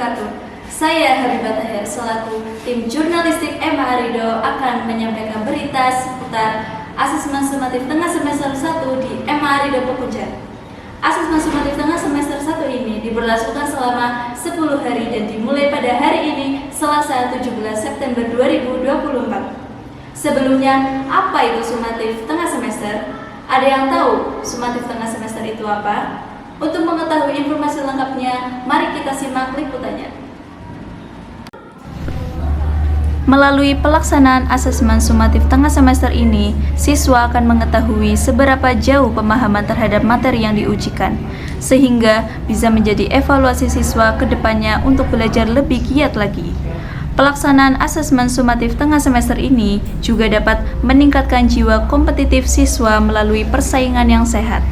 wabarakatuh. Saya Habibah Tahir selaku tim jurnalistik MA Arido akan menyampaikan berita seputar asesmen sumatif tengah semester 1 di MA Arido Pekunjan. Asesmen sumatif tengah semester 1 ini diberlangsungkan selama 10 hari dan dimulai pada hari ini Selasa 17 September 2024. Sebelumnya, apa itu sumatif tengah semester? Ada yang tahu sumatif tengah semester itu apa? Untuk mengetahui informasi lengkapnya, mari kita simak liputannya. Melalui pelaksanaan asesmen sumatif tengah semester ini, siswa akan mengetahui seberapa jauh pemahaman terhadap materi yang diujikan, sehingga bisa menjadi evaluasi siswa ke depannya untuk belajar lebih giat lagi. Pelaksanaan asesmen sumatif tengah semester ini juga dapat meningkatkan jiwa kompetitif siswa melalui persaingan yang sehat.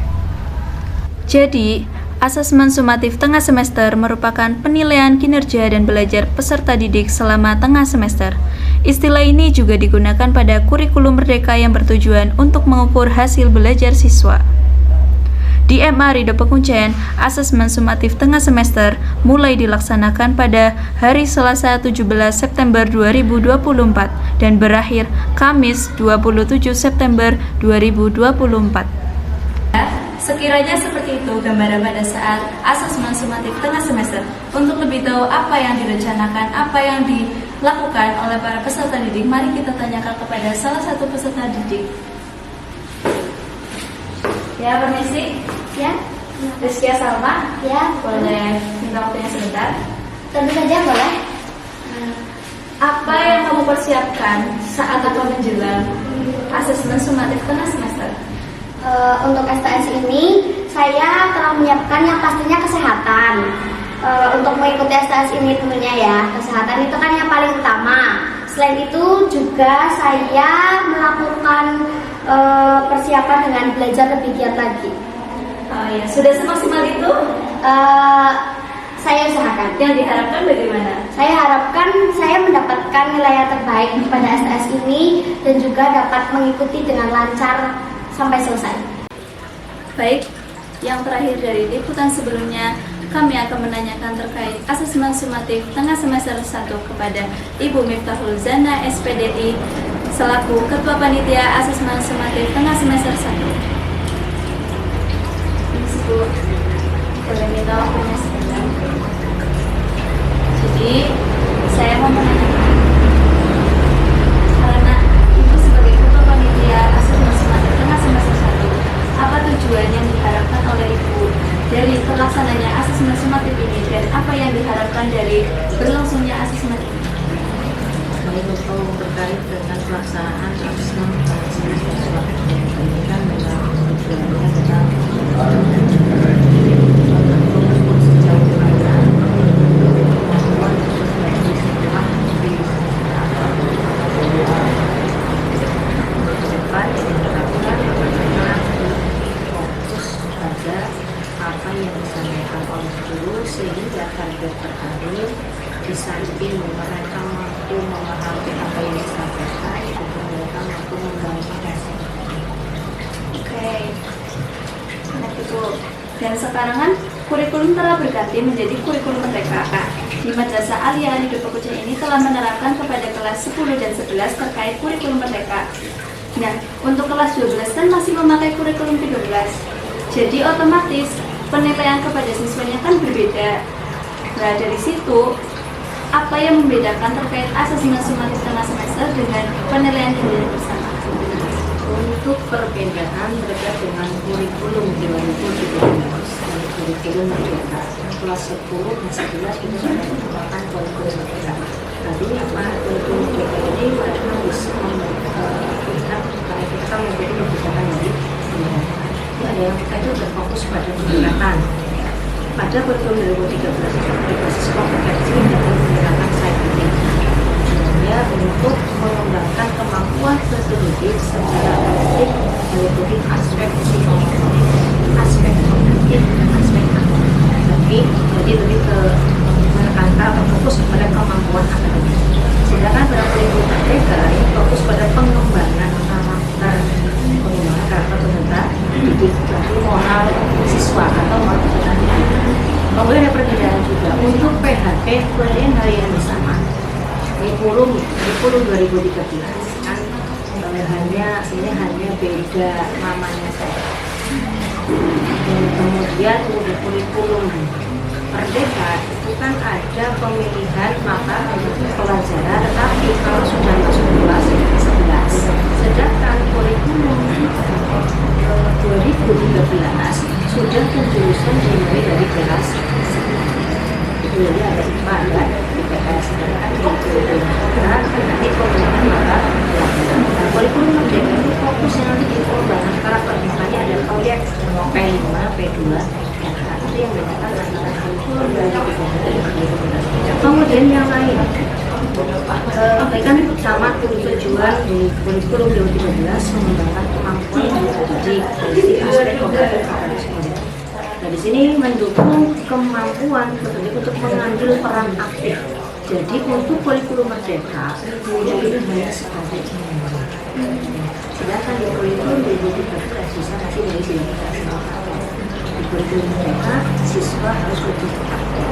Jadi, asesmen sumatif tengah semester merupakan penilaian kinerja dan belajar peserta didik selama tengah semester. Istilah ini juga digunakan pada kurikulum merdeka yang bertujuan untuk mengukur hasil belajar siswa. Di MA Arido Pekunjan, asesmen sumatif tengah semester mulai dilaksanakan pada hari Selasa 17 September 2024 dan berakhir Kamis 27 September 2024. Sekiranya seperti itu gambaran pada saat asesmen sumatif tengah semester. Untuk lebih tahu apa yang direncanakan, apa yang dilakukan oleh para peserta didik, mari kita tanyakan kepada salah satu peserta didik. Ya, permisi. Ya, Rizkia Salma. ya, Boleh minta waktunya sebentar? tentu saja boleh. Apa yang kamu persiapkan saat atau menjelang asesmen sumatif tengah semester? Untuk STS ini, saya telah menyiapkan yang pastinya kesehatan. Untuk mengikuti STS ini tentunya ya, kesehatan itu kan yang paling utama. Selain itu juga saya melakukan persiapan dengan belajar lebih giat lagi. Oh ya, sudah semaksimal itu? Saya usahakan. Yang diharapkan bagaimana? Saya harapkan saya mendapatkan nilai yang terbaik pada STS ini dan juga dapat mengikuti dengan lancar sampai selesai. Baik, yang terakhir dari liputan sebelumnya, kami akan menanyakan terkait asesmen sumatif tengah semester 1 kepada Ibu Miftahul Zana SPDI selaku Ketua Panitia Asesmen Sumatif tengah semester 1. Bu, boleh minta waktunya sebentar. Jadi, saya mau menanyakan, karena Ibu sebagai Ketua Panitia Asesmen Sumatif tengah semester 1, apa tujuan yang diharapkan oleh Ibu dari terlaksananya asesmen sumatif ini dan apa yang diharapkan dari berlangsungnya asesmen ini? Untuk terkait dengan pelaksanaan asesmen semester sumatif ini kan memang tujuannya adalah mengukur sejauh mana kemampuan dari sekolah di depan yang dilakukan adalah fokus pada apa yang disampaikan oleh guru sehingga target terakhir di samping mereka mampu memahami apa yang disampaikan juga mereka mampu membangun hasil. Oke. Nah, itu. Dan sekarang kan kurikulum telah berganti menjadi kurikulum merdeka. Di Madrasah Aliyah Arido Pekunjan ini telah menerapkan kepada kelas 10 dan 11 terkait kurikulum merdeka. Nah, untuk kelas 12 kan masih memakai kurikulum 13. Jadi otomatis penilaian kepada siswanya kan berbeda. Nah, dari situ apa yang membedakan terkait asesmen sumatif tengah semester dengan penilaian kinerja bersama? Untuk perbedaan terkait dengan kurikulum 2017 dan kurikulum merdeka kelas 10 dan 11 itu merupakan kurikulum merdeka. Tadi apa kurikulum merdeka ini adalah bisa melihat karena kita kan menjadi kebijakan dari pendidikan. Ini ada yang kita itu berfokus pada peningkatan. Pada kurikulum 2013 itu berbasis kompetensi dan peningkatan saintifik. Ya, untuk mengembangkan kemampuan pendidik secara aktif meliputi aspek psikologi, aspek kognitif, dan aspek akademik. Jadi lebih ke menekankan atau fokus pada kemampuan akademik. Sedangkan pada kurikulum merdeka ini fokus pada pengembangan karakter didik, berarti moral siswa atau moral peserta didik. Kemudian ada perbedaan juga untuk PHP kurikulum 2013 kan hanya beda namanya saja. Dan kemudian untuk kurikulum Merdeka itu kan ada pemilihan mata pelajaran, tetapi kalau sudah masuk kelas 11, sedangkan kurikulum 2013 sudah penjurusan dimulai dari kelas 1. Itu jadi ada IPA dan IPS, sedangkan kurikulum kan nanti pemilihan mata pelajaran. Nah, kurikulum Merdeka itu fokusnya nanti di pengembangan karakter, misalnya ada proyek P5, P2, itu yang membedakan antara kurikulum dan kemudian yang lain kan sama tujuan di kurikulum 2013 mengembangkan kemampuan mendidik dari aspek kognitif akademis. Nah, di sini mendukung kemampuan pendidik untuk mengambil peran aktif. Jadi untuk kurikulum Merdeka itu hanya sebagai sedangkan di kurikulum 2013 bisa masih dari sini. Di kurikulum Merdeka siswa harus lebih aktif.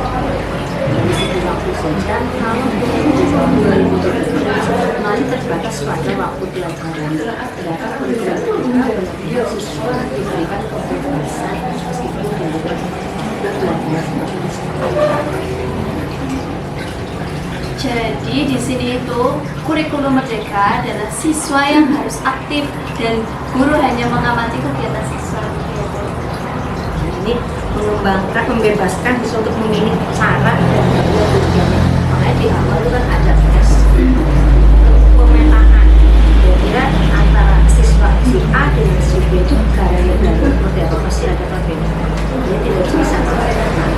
Dari segi waktu saja, kalau kurikulum 2013 masih terbatas pada waktu pelajaran. Sedangkan kurikulum Merdeka benar-benar siswa diberikan kebebasan meskipun diberikan belajar. Jadi di sini itu kurikulum Merdeka adalah siswa yang harus aktif dan guru hanya mengamati kegiatan siswa. Ini mengembangkan, membebaskan siswa untuk memilih cara dan tujuannya. Makanya di awal itu kan ada tes pemetaan. Kira-kira antara siswa si A dengan si B itu gaya belajar seperti apa, pasti ada perbedaan. Jadi tidak bisa membedakan.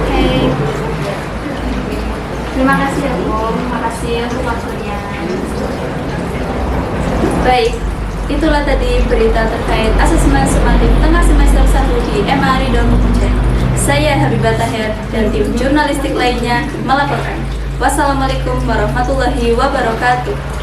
Oke. Terima kasih ya Bu, terima kasih untuk waktunya. Baik, itulah tadi berita terkait asesmen sumatif tengah semester 1 di MA Ridho Mukunjen. Saya Habibah Tahir dan tim jurnalistik lainnya melaporkan. Wassalamualaikum warahmatullahi wabarakatuh.